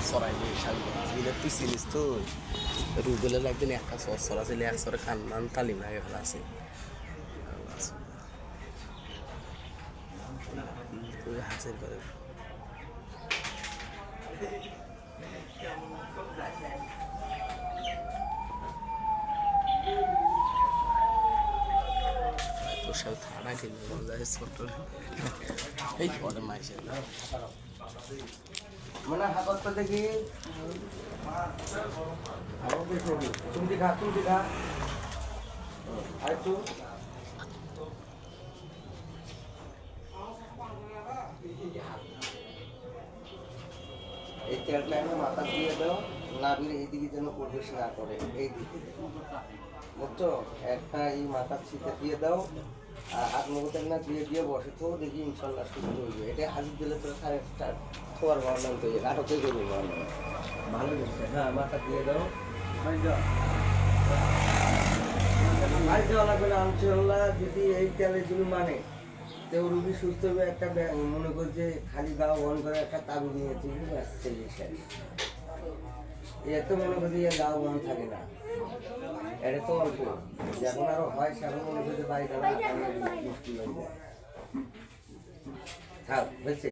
চড়াইলে শাকগুলো তুই চিনিস তো রুবেলের একদিন একটা চড়া ছিল এক চরে কান্নান তালিম লাগে ফেলা আছে তুই হাসির করে তোর সাথে থানা কিনবে ছোট এই পরে মাইসের মানে হাতটা দেখি তুমি খা আর একটু এই তেলটা এখন মাথা দিয়ে দাও নাভির এইদিকে যেন প্রবেশ না করে এই দিকে বুঝছো একটা এই মাথার ছিটে দিয়ে দাও আর হাত মুখতে না দিয়ে বসে তো দেখি ইনশাল্লাহ সুস্থ হইবে এটা হাজির দিলে তো সাড়ে তোমার বর্ণান তো নাটকে করবো বর্ণান ভালো লাগছে হ্যাঁ মাথা দিয়ে দাও আর দেওয়া লাগবে না ইনশাল্লাহ যদি এই তেলের জন্য মানে তো রুগী সুস্থ হবে একটা মনে করছে খালি গাও বন করে একটা তাবু নিয়ে তুলবি আসছে এত মনে করছি গাও বন থাকে না এটা তো অল্প যখন আরো হয় সেখন মনে করছে বাড়িটা মুশকিল হয়ে যায় থাক বুঝছে